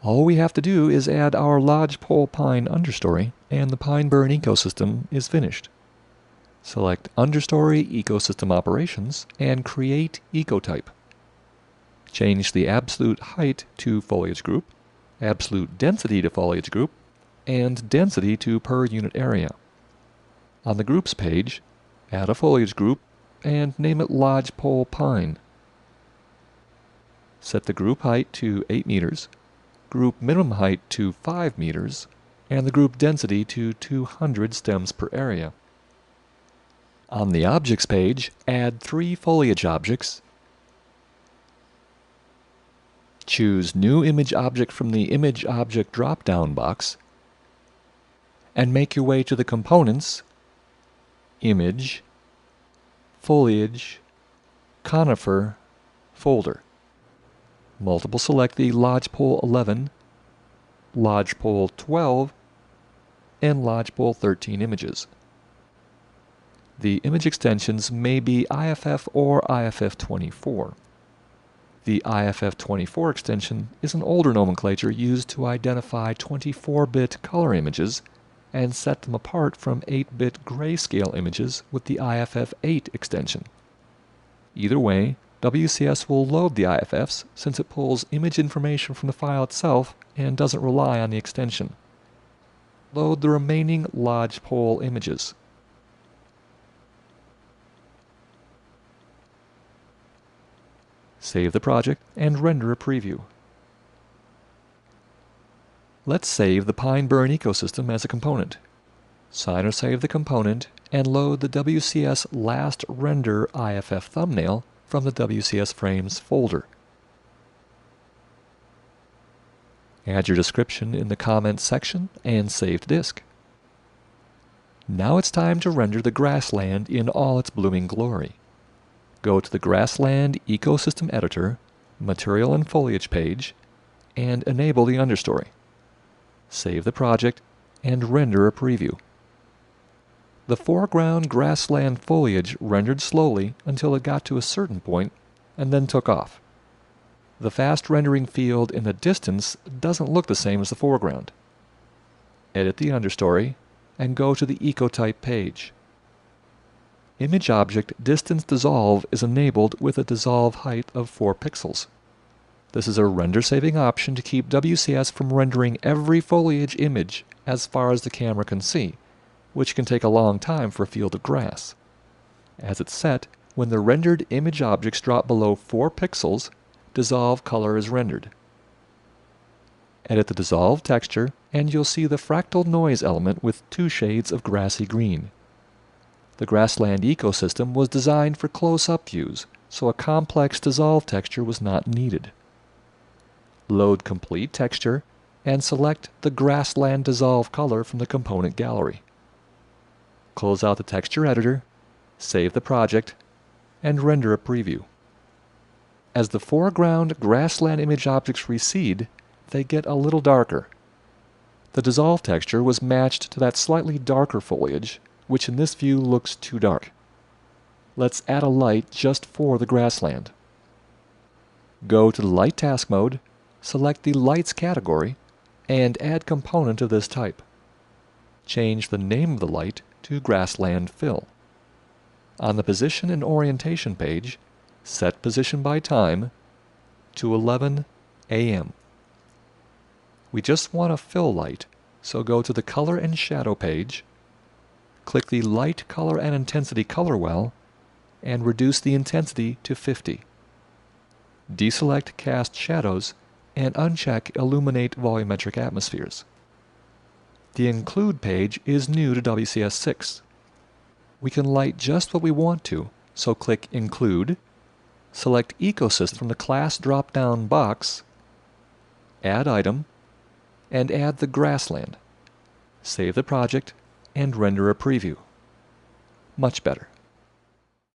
All we have to do is add our Lodgepole pine understory, and the pine burn ecosystem is finished. Select Understory Ecosystem Operations and create Ecotype. Change the absolute height to foliage group, absolute density to foliage group, and density to per unit area. On the Groups page, add a foliage group and name it Lodgepole Pine. Set the group height to 8 meters, group minimum height to 5 meters, and the group density to 200 stems per area. On the Objects page, add 3 foliage objects. Choose New Image Object from the Image Object drop-down box, and make your way to the Components, Image, Foliage, Conifer folder. Multiple select the Lodgepole 11, Lodgepole 12, and Lodgepole 13 images. The image extensions may be IFF or IFF24. The IFF24 extension is an older nomenclature used to identify 24-bit color images and set them apart from 8-bit grayscale images with the IFF8 extension. Either way, WCS will load the IFFs since it pulls image information from the file itself and doesn't rely on the extension. Load the remaining Lodgepole images. Save the project and render a preview. Let's save the pine burn ecosystem as a component. Sign or save the component and load the WCS last render IFF thumbnail from the WCS frames folder. Add your description in the comments section and save to disk. Now it's time to render the grassland in all its blooming glory. Go to the Grassland Ecosystem Editor, Material and Foliage page, and enable the understory. Save the project and render a preview. The foreground grassland foliage rendered slowly until it got to a certain point and then took off. The fast rendering field in the distance doesn't look the same as the foreground. Edit the understory and go to the Ecotype page. Image Object Distance Dissolve is enabled with a dissolve height of 4 pixels. This is a render-saving option to keep WCS from rendering every foliage image as far as the camera can see, which can take a long time for a field of grass. As it's set, when the rendered image objects drop below 4 pixels, dissolve color is rendered. Edit the dissolve texture and you'll see the fractal noise element with 2 shades of grassy green. The grassland ecosystem was designed for close-up views, so a complex dissolve texture was not needed. Load complete texture and select the grassland dissolve color from the component gallery. Close out the texture editor, save the project, and render a preview. As the foreground grassland image objects recede, they get a little darker. The dissolve texture was matched to that slightly darker foliage, which in this view looks too dark. Let's add a light just for the grassland. Go to the Light Task Mode, select the Lights category, and add component of this type. Change the name of the light to Grassland Fill. On the Position and Orientation page, set position by time to 11 a.m. We just want a fill light, so go to the Color and Shadow page, click the Light Color and Intensity color well, and reduce the intensity to 50. Deselect Cast Shadows and uncheck Illuminate Volumetric Atmospheres. The Include page is new to WCS 6. We can light just what we want to, so click Include, select Ecosystem from the Class drop-down box, Add Item, and add the grassland. Save the project and render a preview. Much better.